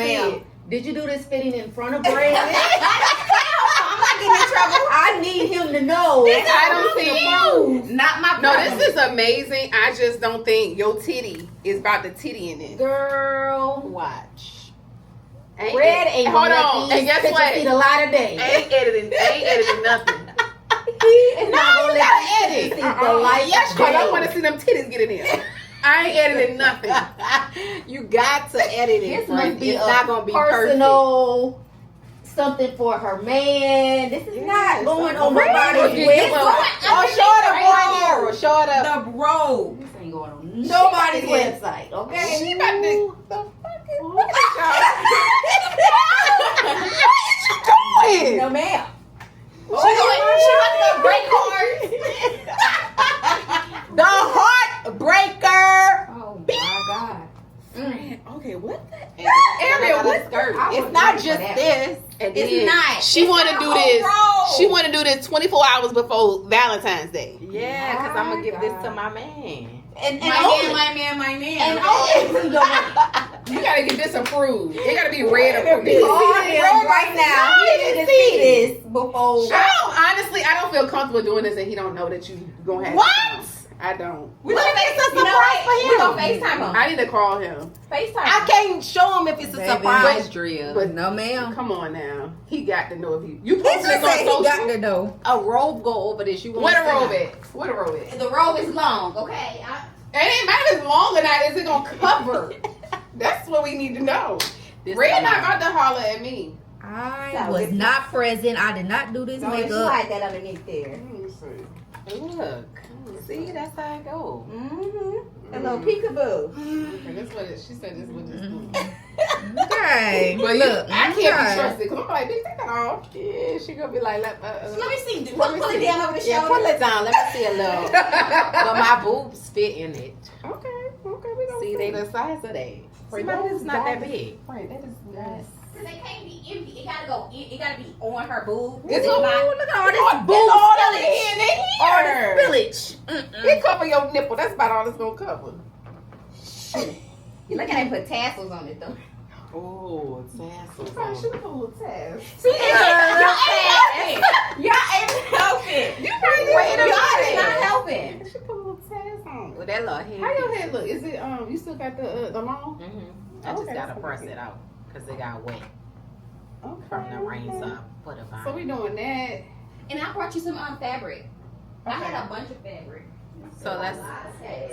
ma'am. Did you do this fitting in front of Brandon? I'm not getting in trouble. I need him to know. I don't see. Not my No, problem. this is amazing. I just don't think your titty is about the titty in it. Girl, Watch. Red ain't Hold gonna on. let And these guess pictures what? see the light of day. Ain't editing nothing. He is not No, gonna you let gotta these edit. pictures see the light Yes, of because I day. want to see them titties get in there. I ain't editing nothing. You got to edit it. This must be it's a not gonna be perfect. personal something for her man. This is not going on Red nobody's is website. Oh, show it up, boy. Show it up. The robe. This ain't going on nobody's website, okay? She about to. Look at y'all. No, ma'am. She going to break hearts. The heartbreaker. Oh my God. Okay, what the? Ariel, what's skirt? I It's was not ready for just that. this. And It's then not. She It's want to not do a this. whole She want to do this 24 hours before Valentine's Day. Yeah, because I'm going to give this to my man. And My only, man. and only to your man. You gotta get this approved. It gotta be red approved. Oh, red right now. He need to see this before. Honestly, I don't feel comfortable doing this, and he don't know that you gonna have. What? This. I don't. What if it's a surprise for him? We gonna FaceTime him. I need to call him. FaceTime I can't show him if it's a Baby. surprise drill. But No, ma'am. come on now, he got to know if you He posted just this on said he got social. to know. A robe go over this. You What a gonna robe see at? What a robe at? The robe is long, okay? It ain't matter if it's long or not. Is it gonna cover? That's what we need to know. This Red is not mine. about to holler at me. I was not present. I did not do this No, you makeup. hide that underneath there. Let me see. Look. See, that's how it go. Mm-hmm. A little peekaboo. Okay, that's what she said. This is what this is. Okay. But Look, I can't be okay. trusted because I'm like, bitch, take that off. Yeah, she gonna be like, Let me see. Pull me it see. down over the Yeah, shoulder. pull it down. Let me see a little. But my boobs fit in it. Okay, we don't See, they the size of that. See, Right, my those boobs not that guys- big. Right, that is nice. Cause they can't be empty. It gotta go. It gotta be on her boob. It's not. look at all this All boob spillage. All this spillage. It cover your nipple. That's about all it's gonna cover. You look at they put tassels on it though. Oh, tassels. She put a little tass. See, y'all ain't helping. You right there. Y'all is not helping. She put a little tass on. With that little head. How your head look? Is it you still got the long? I just Okay, gotta that's press okay. it out because it got wet Okay. from the rain, so I put it on. So we doing that. And I brought you some fabric. I Okay. had a bunch of fabric. So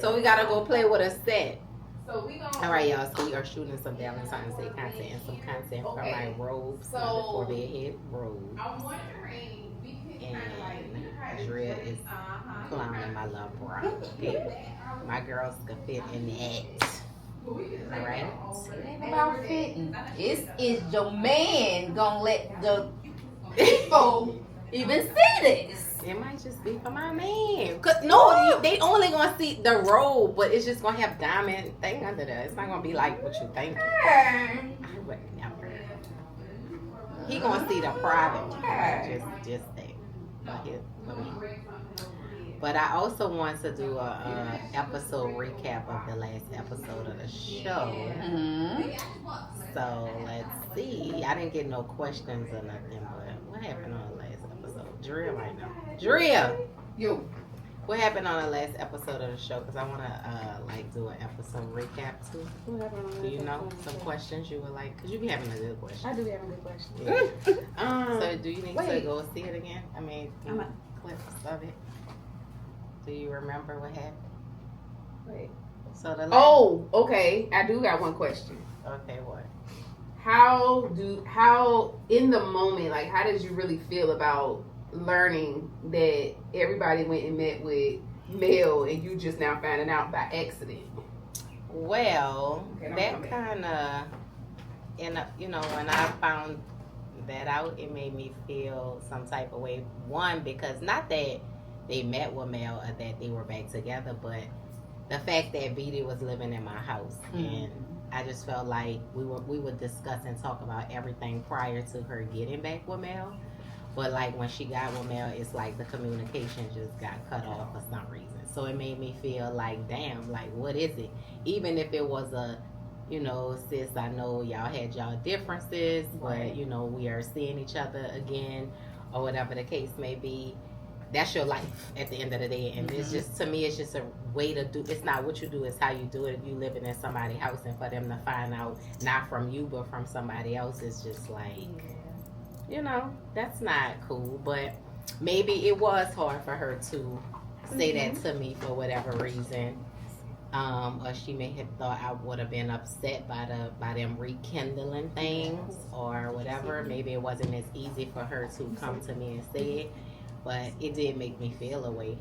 so we gotta go play with a set. So we gonna. All right, y'all. So we are shooting some Valentine's Day content and some content from Okay. my robes, So- for bedhead robe. I'm wondering we could kind of like. And Drea is clowning my love bra. Okay, my girls can fit in that. All right. It ain't about fitting. Is your man gonna let the people even see this? It might just be for my man. Cause no, they only gonna see the robe, but it's just gonna have diamond thing under there. It's not gonna be like what you think. I would never. He gonna see the private one, just that. For me. But I also want to do a episode recap of the last episode of the show. So let's see. I didn't get no questions or nothing, but what happened on the last episode? Drea might know. Drea, Yo. what happened on the last episode of the show? Because I want to like do an episode recap too. Do you know some questions you would like? Because you be having a good question. I do have a good question. Yeah. So do you need to wait. go see it again? I mean, clips of it. Do you remember what happened? Wait. So the last, Oh, okay. I do got one question. okay, what? How in the moment, like, how did you really feel about learning that everybody went and met with Mel and you just now finding out by accident? Well, Okay, don't that come back. kind of, when I found that out, it made me feel some type of way. One, because not that they met with Mel or that they were back together, but the fact that BD was living in my house, and I just felt like we would discuss and talk about everything prior to her getting back with Mel. But like when she got with Mel, it's like the communication just got cut off for some reason. So it made me feel like, damn, like what is it? Even if it was a you know, sis, I know y'all had y'all differences, but you know, we are seeing each other again, or whatever the case may be. That's your life at the end of the day, and it's just, to me, it's just a way to do. It's not what you do, it's how you do it. If you living in somebody's house, and for them to find out not from you but from somebody else, it's just like, you know, that's not cool. But maybe it was hard for her to say that to me for whatever reason. Or she may have thought I would have been upset by them rekindling things or whatever. Maybe it wasn't as easy for her to come to me and say it, but it did make me feel a way.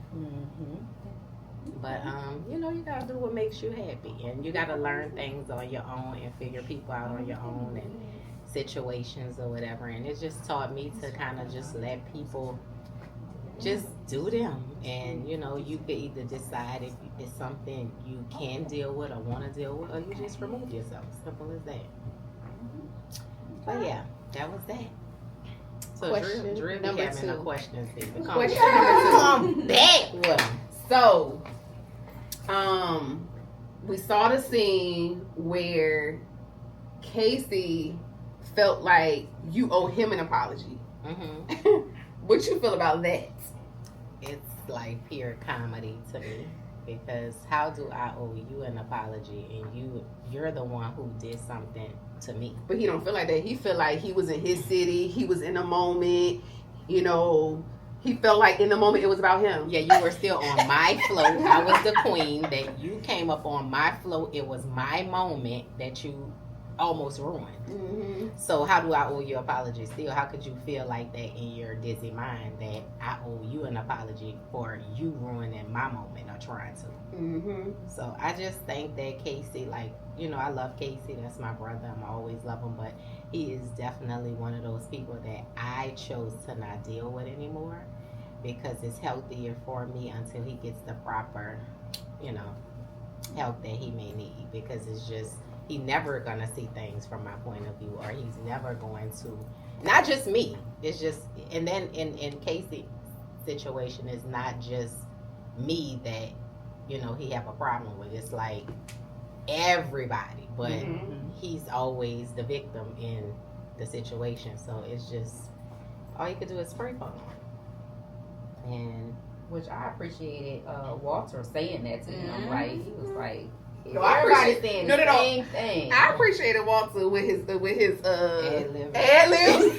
But you know, you gotta do what makes you happy, and you gotta learn things on your own and figure people out on your own and situations or whatever. And it just taught me to kind of just let people just do them, and you know, you can either decide if it's something you can deal with or want to deal with, or you just remove yourself. Simple as that. But yeah, that was that. So Question Drew be number having two. a question. Steve. Question number two. Come back with 'em. So, we saw the scene where Casey felt like you owe him an apology. What you feel about that? It's like pure comedy to me, because how do I owe you an apology and you're the one who did something to me? But he don't feel like that. He feel like he was in his city. He was in the moment. You know, he felt like in the moment it was about him. Yeah, you were still on my float. I was the queen. That you came up on my float. It was my moment that you almost ruined. So how do I owe you an apology still? How could you feel like that in your dizzy mind that I owe you an apology for you ruining my moment or trying to? So I just think that Casey, like, you know, I love Casey. That's my brother. I'm always love him, but he is definitely one of those people that I chose to not deal with anymore, because it's healthier for me until he gets the proper, you know, help that he may need, because it's just, he's never gonna see things from my point of view, or he's never going to, not just me, it's just, and then in Casey's situation, it's not just me that, you know, he have a problem with. It's like everybody, but he's always the victim in the situation. So it's just, all you could do is pray for him. And which I appreciated Walter saying that to him. Like, he was like, No, I everybody's appreciate- saying no, the no, no. same thing. I appreciated Walter with his ad-lib. ad-libs.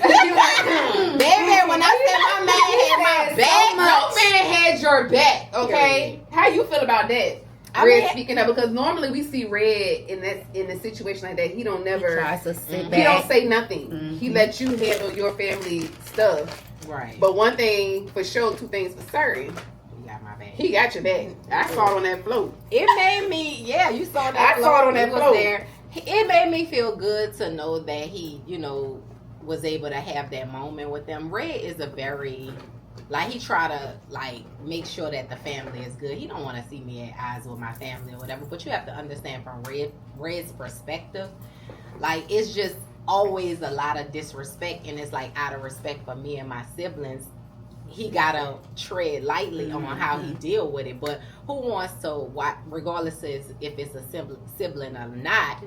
Baby, when I said my man had my back, Your man had your back, okay? How you feel about that? Red speaking up, because normally we see Red in a situation like that. He don't never. He tries to sit He back. don't say nothing. He lets you handle your family stuff. right? But one thing for sure, two things for certain. You got my back. He got your back. I saw it on that float. It made me, yeah, you saw that. I saw it on that He was float. there. It made me feel good to know that he, you know, was able to have that moment with them. Red is a very, like, he try to, like, make sure that the family is good. He don't want to see me at odds with my family or whatever. But you have to understand from Red's perspective, like, it's just always a lot of disrespect, and it's like out of respect for me and my siblings, he gotta tread lightly on how he deal with it. But who wants to watch, regardless if it's a sibling or not,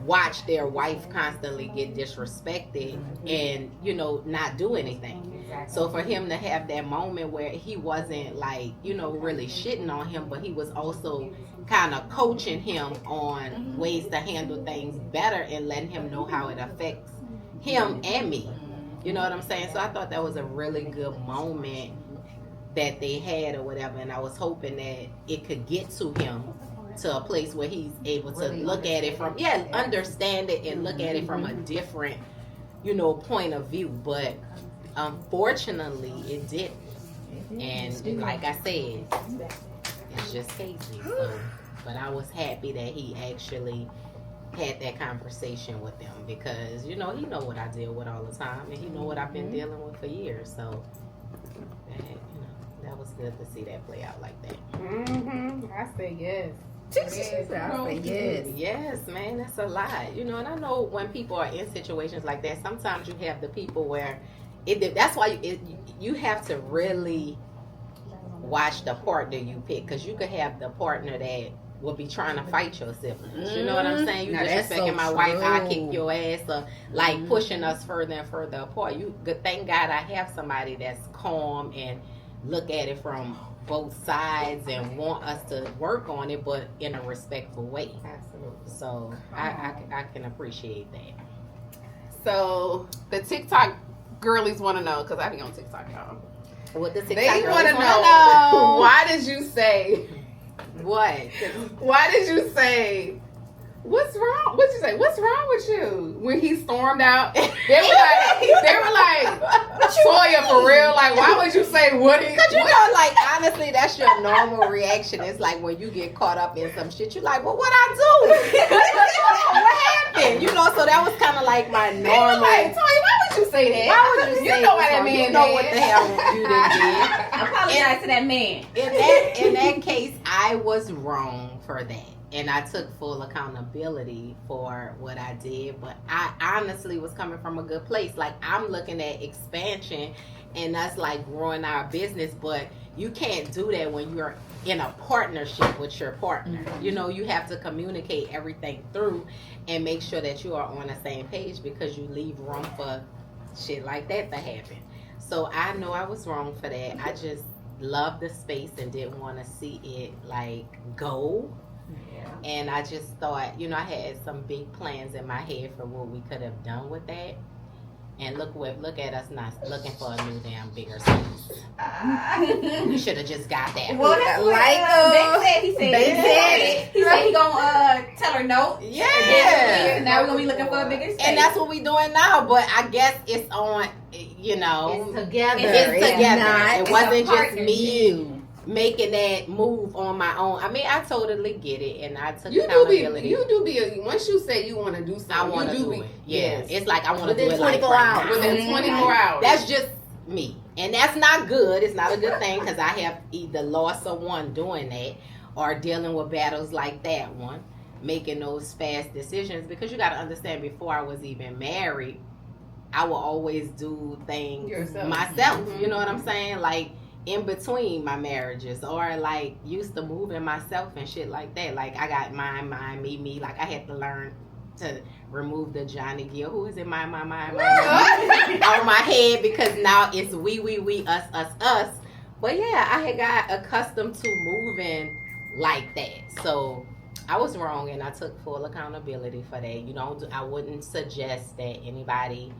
watch their wife constantly get disrespected and, you know, not do anything? So for him to have that moment where he wasn't, like, you know, really shitting on him, but he was also kind of coaching him on ways to handle things better and letting him know how it affects him and me. You know what I'm saying? So I thought that was a really good moment that they had or whatever, and I was hoping that it could get to him to a place where he's able to Really look at it from, understand it and look at it from a different, you know, point of view. But unfortunately, it didn't. And like I said, it's just Casey. So, but I was happy that he actually had that conversation with them, because, you know, he know what I deal with all the time, and he know what I've been dealing with for years. So that, you know, that was good to see that play out like that. I say yes. I say yes. Yes, man, that's a lot. You know, and I know when people are in situations like that, sometimes you have the people where that's why you have to really watch the partner you pick, because you could have the partner that will be trying to fight your siblings. You know what I'm saying? You Now, that's disrespecting so my wife, I true. kick your ass, or like pushing us further and further apart. Thank God I have somebody that's calm and look at it from both sides and want us to work on it, but in a respectful way. Absolutely. So I can appreciate that. So the TikTok girlies want to know, because I be on TikTok, y'all. What the They TikTok want to girlies know, why did you say, What? why did you say, what's wrong? What'd you say? What's wrong with you? When he stormed out, they were like, Toya, for real? Like, why would you say what? Because you know, like, honestly, that's your normal reaction. It's like when you get caught up in some shit, you're like, well, what I do? What happened? You know, so that was kind of like my normal. Like, Toya, why would you say that? Why would you say know what that? I mean? You know what the hell you did. Apologize to that man. In that case, I was wrong for that. And I took full accountability for what I did. But I honestly was coming from a good place. Like, I'm looking at expansion and that's like growing our business. But you can't do that when you're in a partnership with your partner. Mm-hmm. You know, you have to communicate everything through and make sure that you are on the same page, because you leave room for shit like that to happen. So I know I was wrong for that. I just loved the space and didn't want to see it like go. Yeah. And I just thought, you know, I had some big plans in my head for what we could have done with that. And look at us not looking for a new damn bigger space. We should have just got that. Well, that's what Beck said. He said he gonna tell her no. Yeah. And now we're gonna be looking for a bigger space. And that's what we doing now. But I guess it's on, you know, it's together. It's together. Not, It wasn't it's a just me partnership. making that move on my own. I mean, I totally get it, and I took You accountability. do be once you say you want to do something, I want to you do be, it. Yeah, yes. it's like I want to do Within it like 24 right hours. now. Within 24 hours. That's just me, and that's not good. It's not a good thing, because I have either lost someone doing that or dealing with battles like that one, making those fast decisions. Because you got to understand, before I was even married, I will always do things Yourself. myself. Mhm. You know what I'm saying? Like, in between my marriages, or like used to moving myself and shit like that. Like, I got mine, me. Like, I had to learn to remove the Johnny Gill, who is in mine, out my head, because now it's we, us. But yeah, I had got accustomed to moving like that. So I was wrong, and I took full accountability for that. You know, I wouldn't suggest that anybody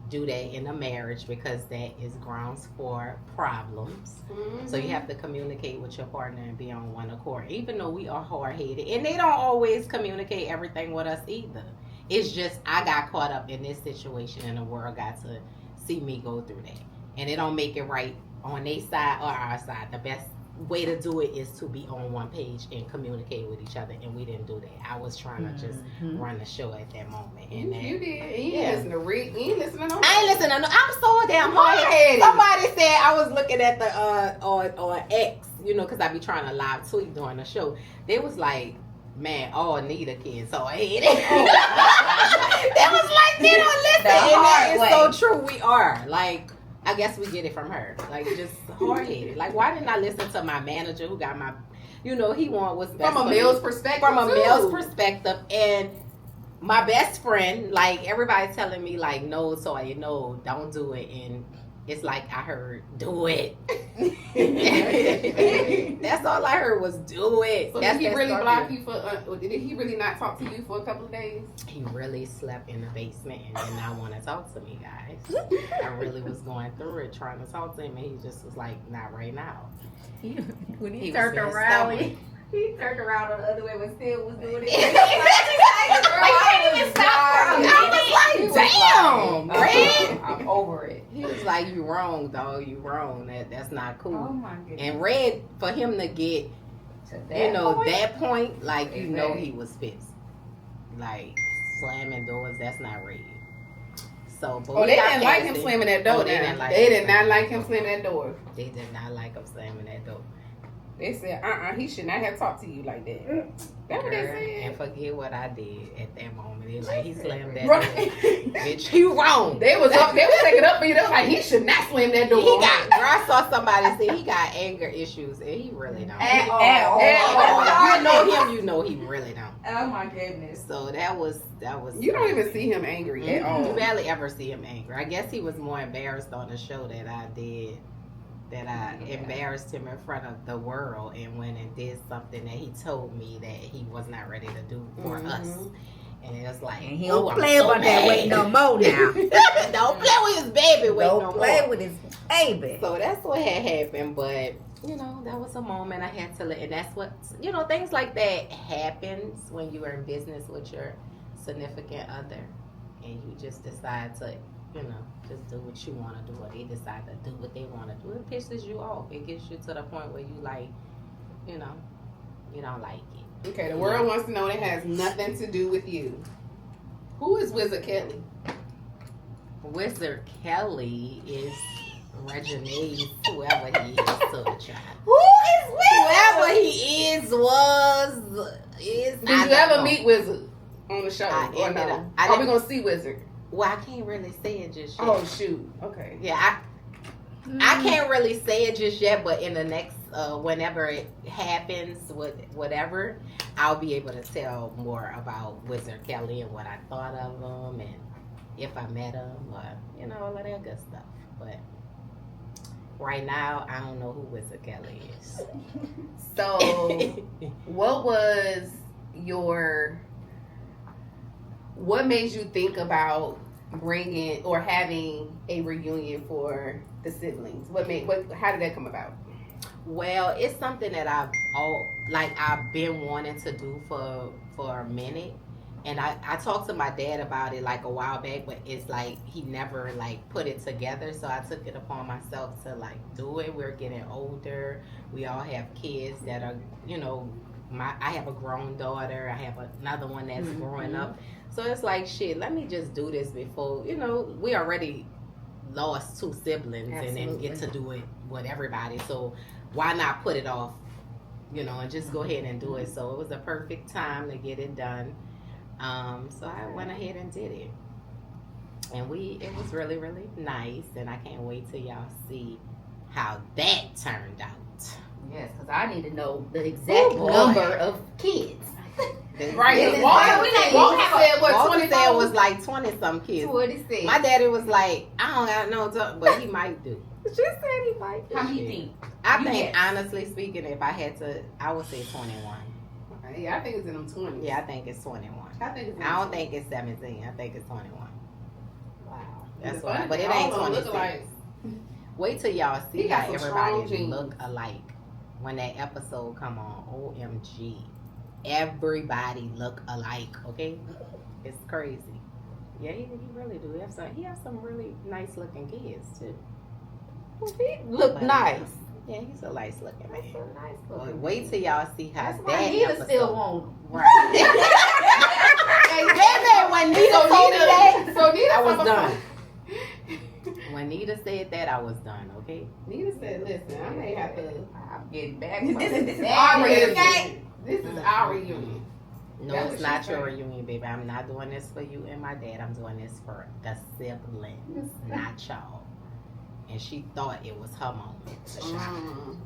do that in a marriage, because that is grounds for problems. Mhm. So you have to communicate with your partner and be on one accord, even though we are hard-headed, and they don't always communicate everything with us either. It's just I got caught up in this situation, and the world got to see me go through that, and it don't make it right on their side or our side. The best way to do it is to be on one page and communicate with each other, and we didn't do that. I was trying to just run the show at that moment, and that, You did. You Yeah. listen to Rick. You ain't listening to I ain't listening. I'm so damn Hard-headed. hard. Somebody said, I was looking at the on X, you know, because I be trying to live tweet during the show. They was like, man, all Nita kids so hard-headed. They was like, they don't listen. The And that hard is so true. We are. Like, I guess we get it from her. Like, just hard-headed. Like, why didn't I listen to my manager, who got my, you know, he want what's best from a for male's me. perspective. From a too. male's perspective. And my best friend, like, everybody's telling me, like, no, so I know, don't do it. And it's like I heard, do it. That's all I heard was do it. So That's did he that really stuff block here. you for? Did he really not talk to you for a couple of days? He really slept in the basement and did not want to talk to me, guys. I really was going through it, trying to talk to him, and he just was like, not right now. When he He turned was around, stubborn. he turned around on the other way, but still was doing it. I was like, damn, Red. I'm over it. He was like, you wrong, dog. You wrong. That's not cool. Oh my goodness. And Red, for him to get, To you know, point? that point, like, you know, Exactly. he was pissed. Like, slamming doors, that's not Red. So, but Oh, we they got didn't like past him it. slamming that door. Oh, they now. didn't like They him did not slamming like that him door. slamming that door. They did not like him slamming that door. They said, he should not have talked to you like that. That's what they Girl, said. and forget what I did at that moment. They like, he slammed that Right. door. Bitch, he wrong. They was taking up for you. They was like, he should not slam that door. He got. Girl, I saw somebody say he got anger issues, and he really don't. At all. If you know him, you know he really don't. Oh my goodness. So that was. You don't even see him angry at all. You barely ever see him angry. I guess he was more embarrassed on the show that I did. That I embarrassed him in front of the world and went and did something that he told me that he was not ready to do for us. And it was like, And he don't play about that weight no more now. Don't play with his baby weight no more. Don't play with his baby. So that's what had happened, but you know, that was a moment I had to let, and that's what, you know, things like that happens when you are in business with your significant other and you just decide to, you know, just do what you want to do, or they decide to do what they want to do. It pisses you off. It gets you to the point where you like, you know, you don't like it. Okay, the world wants to know it has nothing to do with you. Who is Wizard Kelly? Wizard Kelly is Reginae, whoever he is, to a child. Who is Wizard? Whoever he is, is. Did you ever meet Wizard on the show? I Or ended no? up- I Are we didn't- gonna see Wizard? Well, I can't really say it just yet. Oh shoot. Okay. Yeah, I can't really say it just yet, but in the next, whenever it happens, whatever, I'll be able to tell more about Wizard Kelly and what I thought of him and if I met him, or, you know, all of that good stuff. But right now, I don't know who Wizard Kelly is. So, what made you think about bringing or having a reunion for the siblings? How did that come about? Well, it's something that I've been wanting to do for a minute. And I talked to my dad about it like a while back, but it's like he never like put it together. So I took it upon myself to like do it. We're getting older. We all have kids that are, you know, I have a grown daughter. I have another one that's growing up. So it's like, shit, let me just do this before, you know, we already lost 2 siblings. Absolutely. And then get to do it with everybody. So why not put it off, you know, and just go ahead and do it. So it was a perfect time to get it done. So I went ahead and did it. And it was really, really nice. And I can't wait till y'all see how that turned out. Yes, because I need to know the exact number of kids. Right. Walter said what? Walter 24? said it was like 20-some kids. 26. My daddy was like, I don't got no, but he might do. She said he might. How many think? I think, honestly speaking, if I had to, I would say 21. Yeah, I think it's in them 20s. Yeah, I think it's 21. I don't think it's 17. I think it's 21. Wow. That's what. But it ain't 26. Wait till y'all see He got how some everybody strong look alike when that episode come on. OMG, everybody look alike. Okay, it's crazy. Yeah, he really do. He has some really nice looking kids too. He look nice. Yeah, he's a nice looking man. So nice Well, looking. wait till y'all see how That's that why Nita episode. still want him. Right. Hey, when Nita told me that, I was done. When Nita said that, I was done. Okay. Nita said, "Listen, I may have to. I'm getting back. This is our reunion. This is our reunion." No, That's it's what not she your said. reunion, baby. I'm not doing this for you and my dad. I'm doing this for the siblings, not y'all. And she thought it was her moment to shine.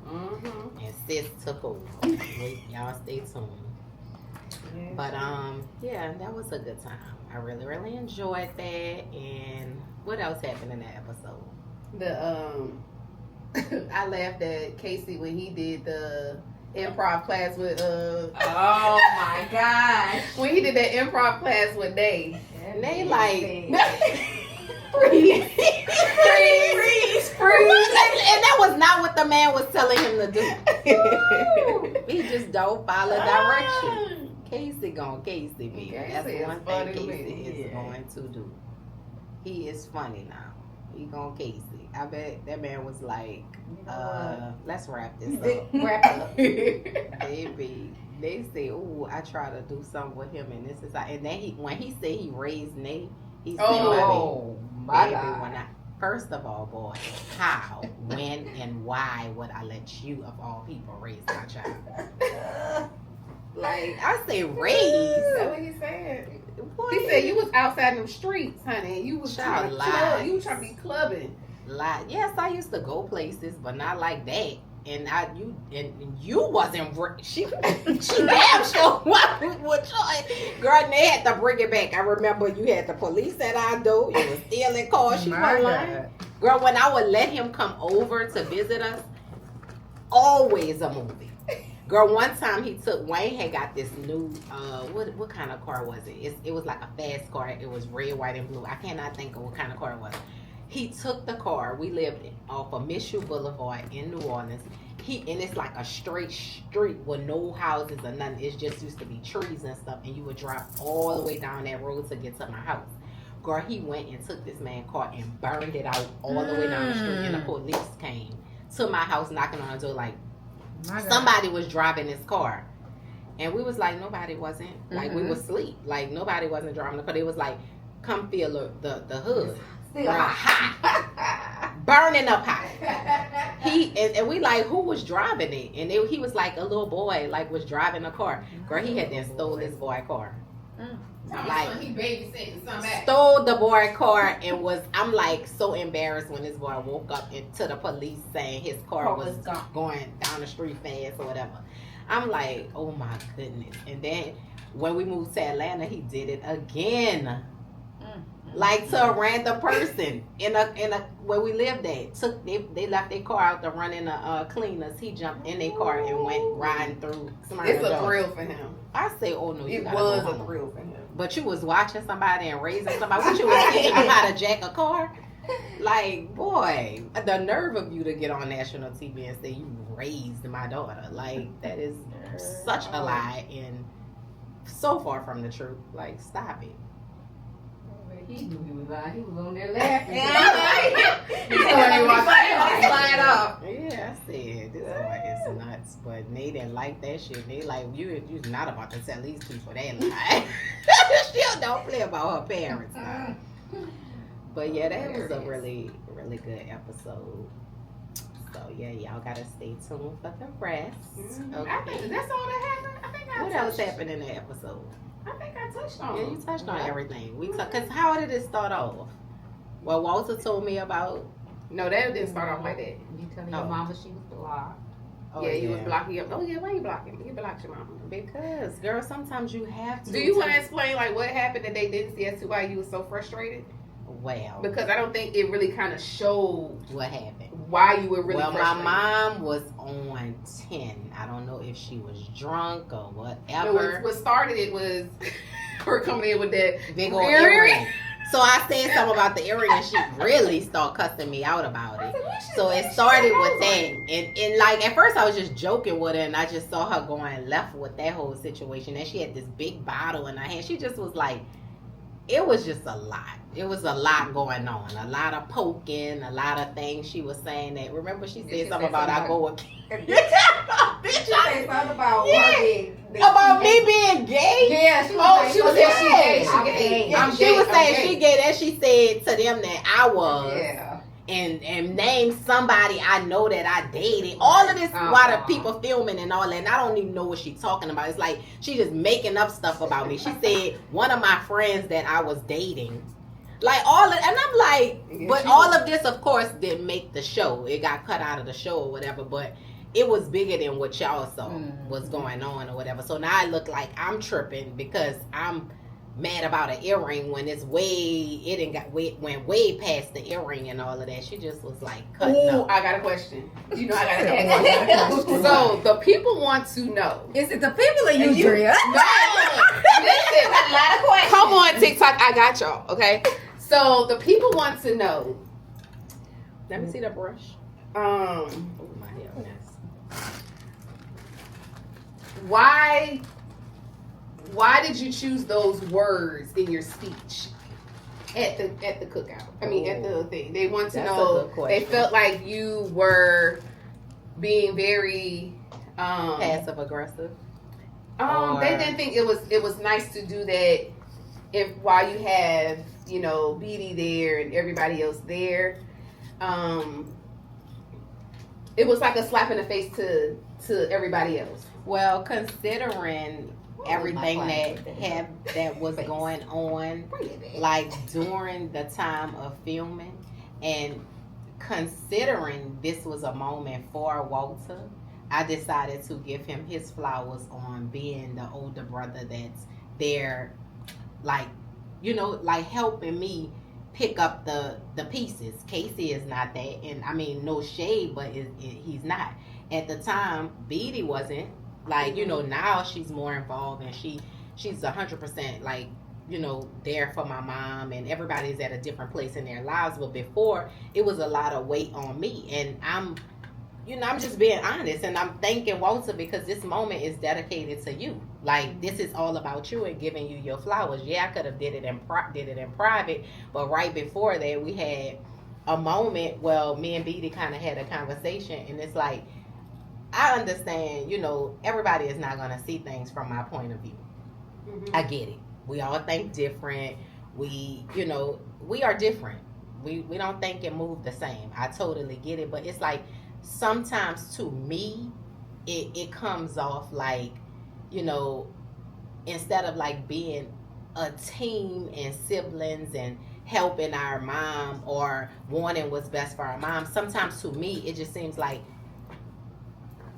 And sis took over. Wait, y'all stay tuned. But yeah, that was a good time. I really, really enjoyed that. And what else happened in that episode? I laughed at Casey when he did the improv class with Oh my gosh. when he did that improv class with Dave. And they like Freeze. and that was not what the man was telling him to do. He just don't follow direction. Casey gonna Casey me. That's Casey is one funny thing to me. Casey is going to do. He is funny now. He gonna Casey. I bet that man was like, let's wrap this up. Wrap up. Baby. They say, ooh, I try to do something with him and this is how, and then when he said he raised Nate, he said, my baby, God. when first of all, boy, how, when, and why would I let you, of all people, raise my child? Like, I say raise. That's what he said. Boy, He said you was outside in the streets, honey. You was trying to Child, club. You lies. was trying to be clubbing. Like, yes, I used to go places, but not like that. And you wasn't she damn sure wasn't with you. Girl, and they had to bring it back. I remember you had the police at our door. You was stealing cars. She My wasn't lying. Girl, when I would let him come over to visit us, always a movie. Girl, one time Wayne had got this new what kind of car was it? It was like a fast car. It was red, white, and blue. I cannot think of what kind of car it was. He took the car. We lived off of Mizzou Boulevard in New Orleans. And it's like a straight street with no houses or nothing. It just used to be trees and stuff. And you would drive all the way down that road to get to my house. Girl, he went and took this man's car and burned it out all the way down the street. And the police came to my house knocking on the door like somebody was driving this car. And we was like, nobody wasn't. Like, we was asleep. Like, nobody wasn't driving the car. They was like, come feel the hood. Still hot. Burning up hot. And we like, who was driving it? And he was like a little boy, like was driving a car. Girl, he had then stole this boy car. Like, he babysitting somebody. stole the boy car and I'm like so embarrassed when this boy woke up to the police saying his car was going down the street fast or whatever. I'm like, oh my goodness. And then when we moved to Atlanta, he did it again. Like to a random person in a where we lived at. They left their car out to run in the cleaners. He jumped in their car and went riding through. It's a thrill for him. I say, oh no, you It gotta was go a home. thrill for him. But you was watching somebody and raising somebody. What you was teaching them how to jack a car? Like, boy, the nerve of you to get on national TV and say you raised my daughter. Like, that is such a lie and so far from the truth. Like, stop it. He knew he was lying. He was on there laughing. Slide up. Yeah, I said this boy is nuts, but they didn't like that shit. They like you're not about to tell these people that lie. She don't play about her parents. Nah. But yeah, that was a really, really good episode. So yeah, y'all gotta stay tuned for the rest. Okay. I think that's all that happened. I think What else happened in the episode? I think I touched on. Yeah, you touched on everything. Cause how did it start off? Well, Walter told me about. No, that didn't start off like that. You telling your mama she was blocked. Oh, yeah, you was blocking your. Oh yeah, why you blocking me? You blocked your mama. Because, girl, sometimes you have to. Do you want to explain like what happened that they didn't see as to why you was so frustrated? Well, Because I don't think it really kind of showed what happened? why you were really Well, my frustrated. mom was on 10. I don't know if she was drunk or No, whatever. what started it was her coming in with that Big old earring. earring. So I said something about the earring and she really started cussing me out about it. So it started with that. And like at first I was just joking with her and I just saw her going left with that whole situation. And she had this big bottle in her hand. She just was like, it was just a lot. It was a lot going on. A lot of poking, a lot of things she was saying that. Remember she said something about I go with Did you say something about her being about me being gay? Yeah, she was Oh, saying she was something saying about she gay. I'm She gay. was saying I'm she gay. gay. Then she said to them that I was. Yeah. And name somebody I know that I dated. All of this while the people filming and all that. And I don't even know what she's talking about. It's like she just making up stuff about me. She said one of my friends that I was dating. Like all of, and I'm like, but all of this, of course, didn't make the show. It got cut out of the show or whatever. But it was bigger than what y'all saw was going on or whatever. So now I look like I'm tripping because I'm mad about an earring when it's went way past the earring and all of that. She just was like cutting Ooh, up. I got a question. You know I got a question. So the people want to know. Is it the people or you, Drea? Listen, A lot of questions. come on TikTok, I got y'all. Okay. So the people want to know. Let me see the brush. Oh my hair mess. Why did you choose those words in your speech at the cookout? I mean, at the thing. They want to That's a know. good question. They felt like you were being very Passive aggressive. They didn't think it was nice to do that while you have Beatty there and everybody else there. It was like a slap in the face to everybody else. Well, considering everything that was going on, like during the time of filming, and considering this was a moment for Walter, I decided to give him his flowers on being the older brother that's there, like, like helping me pick up the pieces. Casey is not that, and I mean, no shade, but he's not. At the time, Beatty wasn't. Like, now she's more involved, and she's 100% like, there for my mom, and everybody's at a different place in their lives. But before, it was a lot of weight on me, and I'm just being honest, and I'm thanking Walter because this moment is dedicated to you. Like, this is all about you and giving you your flowers. Yeah, I could have did it in private, but right before that, we had a moment. Well, me and Beatty kind of had a conversation, and it's like, I understand, everybody is not going to see things from my point of view. Mm-hmm. I get it. We all think different. We are different. We don't think and move the same. I totally get it. But it's like, sometimes to me, it comes off like, instead of like being a team and siblings and helping our mom or wanting what's best for our mom, sometimes to me, it just seems like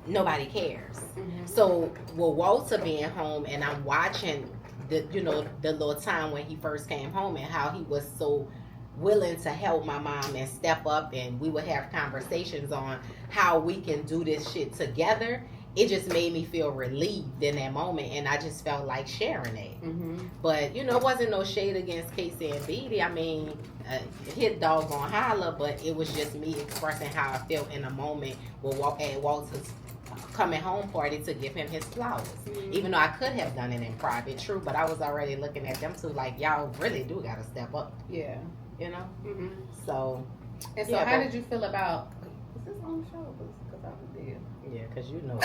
nobody cares. Mm-hmm. So with Walter being home, and I'm watching the little time when he first came home, and how he was so willing to help my mom and step up, and we would have conversations on how we can do this shit together. It just made me feel relieved in that moment, and I just felt like sharing it. Mm-hmm. But it wasn't no shade against Casey and Beatty. I mean, hit dog on holler, but it was just me expressing how I felt in a moment at Walter's coming home party to give him his flowers. Mm-hmm. Even though I could have done it in private, true, but I was already looking at them too like, y'all really do gotta step up. Yeah. Mm-hmm. So. And so, how did you feel about? Is this on the show? Because I was there. Yeah, because you know.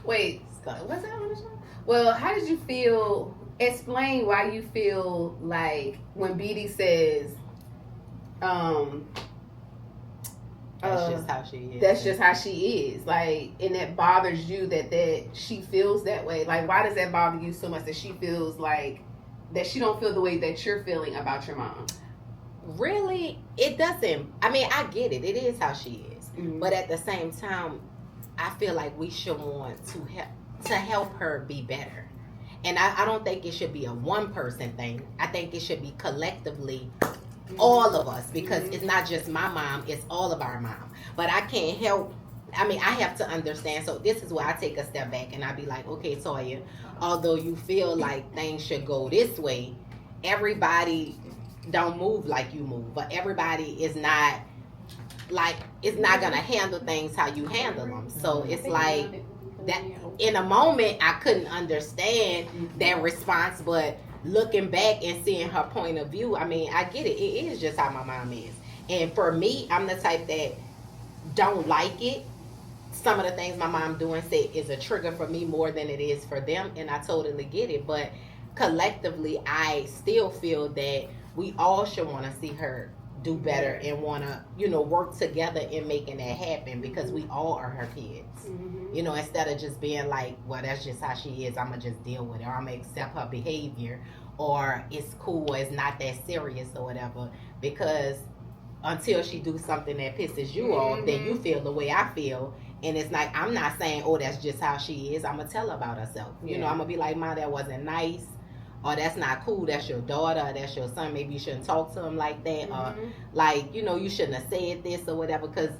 Wait, was that on the show? Well, how did you feel? Explain why you feel like when Beatty says, that's just how she is. That's just how she is. Like, and that bothers you that she feels that way. Like, why does that bother you so much that she feels like that she don't feel the way that you're feeling about your mom? Really, it doesn't. I mean, I get it. It is how she is. Mm-hmm. But at the same time, I feel like we should want to help her be better. And I don't think it should be a one person thing. I think it should be collectively all of us, because it's not just my mom, it's all of our mom. But I can't help, I mean, I have to understand. So this is where I take a step back and I be like, okay, Toya, although you feel like things should go this way, everybody don't move like you move, but everybody is not like, it's not gonna handle things how you handle them. So it's like that in a moment I couldn't understand that response, but looking back and seeing her point of view, I mean, I get it. It is just how my mom is. And for me, I'm the type that don't like it. Some of the things my mom do and say is a trigger for me more than it is for them, and I totally get it. But collectively, I still feel that we all should want to see her do better and want to, work together in making that happen, because we all are her kids. Mm-hmm. Instead of just being like, well, that's just how she is, I'm going to just deal with her, I'm going to accept her behavior, or it's cool, or it's not that serious or whatever, because until she do something that pisses you off, then you feel the way I feel. And it's like, I'm not saying, oh, that's just how she is. I'm going to tell her about herself. I'm going to be like, Mom, that wasn't nice. Or that's not cool. That's your daughter. Or that's your son. Maybe you shouldn't talk to him like that. Or like, you shouldn't have said this or whatever. Because,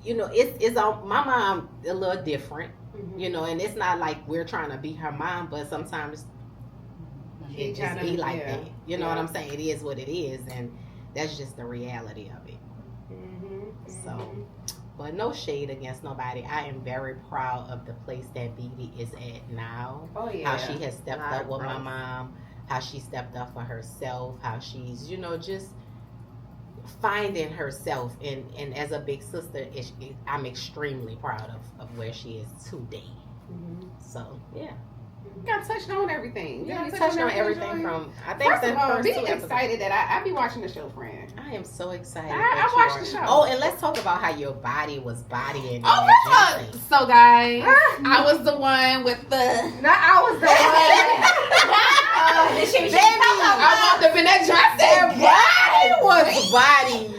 it's on my mom a little different, and it's not like we're trying to be her mom, but sometimes it just be like that. You know what I'm saying? It is what it is. And that's just the reality of it. So, but no shade against nobody. I am very proud of the place that Beatty is at now. Oh, yeah. How she has stepped up with my mom, how she stepped up for herself, how she's, just finding herself. And as a big sister, I'm extremely proud of where she is today. So, yeah. You got touched on everything. Yeah, you touched on everything from, I think, First the of all, first be 2 episodes. excited that I be watching the show, friend. I am so excited. I watched the show. Oh, and let's talk about how your body was bodying. Oh, first of all, so guys, I was the one with the. No, I was the one. I walked up in that dress. It was bodying.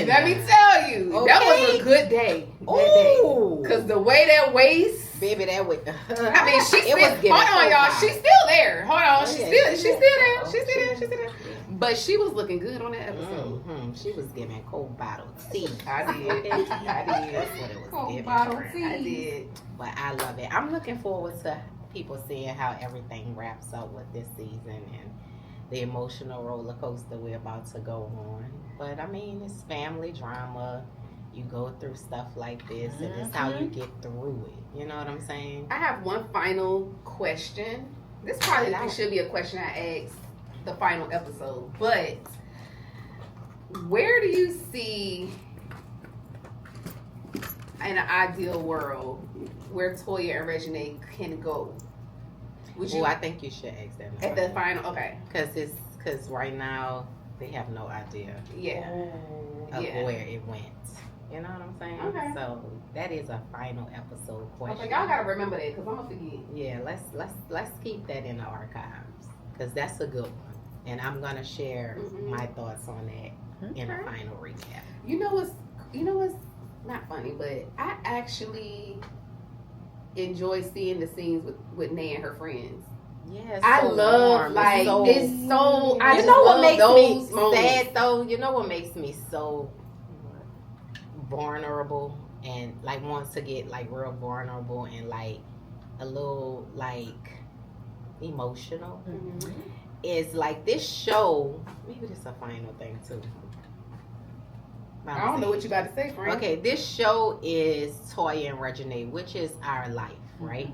Let me tell you, that was a good day. Ooh, Cause the way that waist, baby, that way. I mean, she's It was still. giving Hold on, y'all. profile. She's still there. Hold on, Oh, she's yeah, still there. She's still there. But she was looking good on that episode. She was giving cold bottle tea. I did. That's what it was Cold giving. bottle tea. I did. But I love it. I'm looking forward to people seeing how everything wraps up with this season and the emotional roller coaster we're about to go on. But I mean, it's family drama. You go through stuff like this, and it's how you get through it. You know what I'm saying? I have one final question. This probably should be a question I ask the final episode, but where do you see in an ideal world where Toya and Reginae can go? Would you I think you should ask that at the final? Okay, because right now they have no idea yeah, of yeah. where it went. You know what I'm saying? Okay. So that is a final episode question. Okay, y'all gotta remember that because I'm gonna forget. Yeah, let's keep that in the archives because that's a good one, and I'm gonna share my thoughts on that in a final recap. You know what's not funny, but I actually enjoy seeing the scenes with Nay and her friends. Yeah, I so love warm. it's so. I You just know what love makes those me moments. sad though? You know what makes me so vulnerable and like wants to get like real vulnerable and like a little like emotional is like this show. Maybe this is a final thing too. I don't know what you got to say, friend. Okay, this show is Toya and Reginae, which is our life, right?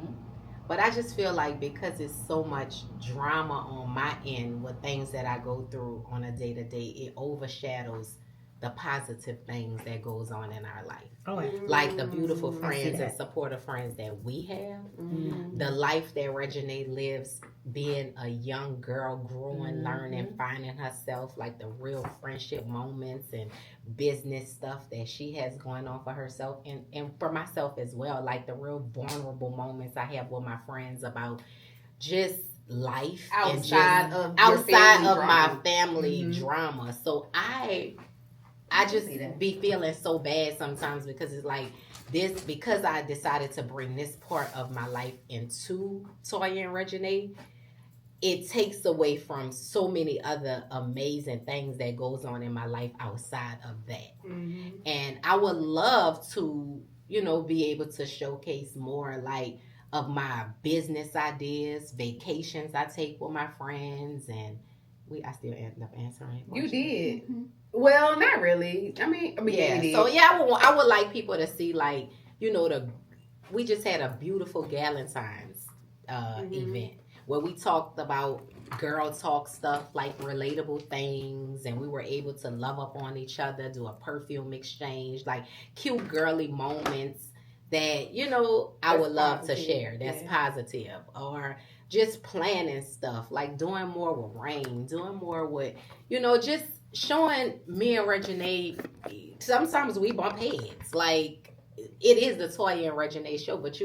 But I just feel like because it's so much drama on my end with things that I go through on a day to day, it overshadows the positive things that goes on in our life. Oh, yeah. Like the beautiful I see friends and that. supportive friends that we have. Mm-hmm. The life that Reginae lives being a young girl, growing, learning, finding herself, like the real friendship moments and business stuff that she has going on for herself and for myself as well. Like the real vulnerable moments I have with my friends about just life Outside and of my family drama. So I just be feeling so bad sometimes because it's like this, because I decided to bring this part of my life into Toya and Reginae, it takes away from so many other amazing things that goes on in my life outside of that. And I would love to, be able to showcase more like of my business ideas, vacations I take with my friends, and I still end up answering. You did. Well, not really. I mean, yeah. you did. So yeah, I would like people to see like we just had a beautiful Galentine's event where we talked about girl talk stuff like relatable things, and we were able to love up on each other, do a perfume exchange, like cute girly moments that I would love to share. That's positive. Or just planning stuff like doing more with Rain, doing more with just showing me and Reginae. Sometimes we bump heads. Like it is the Toya and Reginae show, but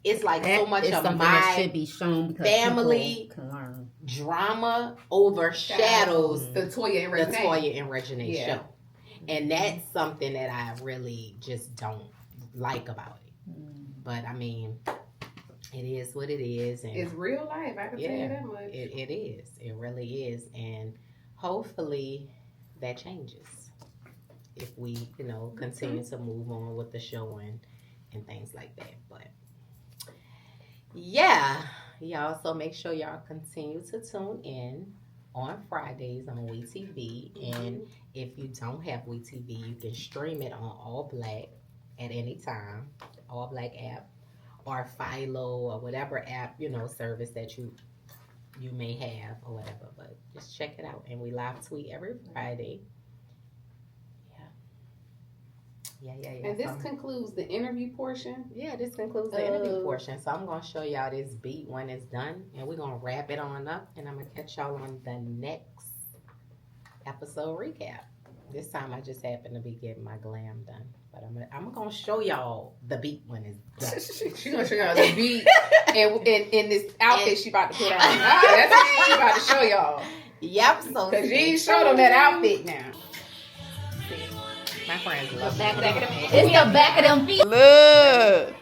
it's like so much It's of something my that should be shown because family people can learn. drama overshadows the Toya and the Reginae. Toya and Reginae show, and that's something that I really just don't like about it. But I mean, it is what it is, and It's real life. I can tell you that much. it is. It really is, and hopefully that changes if we continue to move on with the show and things like that. But yeah, y'all, so make sure y'all continue to tune in on Fridays on WeTV. And if you don't have WeTV, you can stream it on All Black at any time, All Black app or Philo or whatever app service that you may have or whatever. But just check it out, and we live tweet every Friday. Yeah. Yeah. And this concludes the interview portion. Yeah, this concludes the interview portion. So I'm gonna show y'all this beat when it's done, and we're gonna wrap it on up, and I'm gonna catch y'all on the next episode recap. This time I just happen to be getting my glam done, but I'm gonna show y'all the beat when it's done. She gonna show y'all the beat and in this outfit she about to put on. That's what she about to show y'all. Yep. So Cause you ain't showed them that outfit now. my friends love Back it. of them, it's the back of them feet. Look.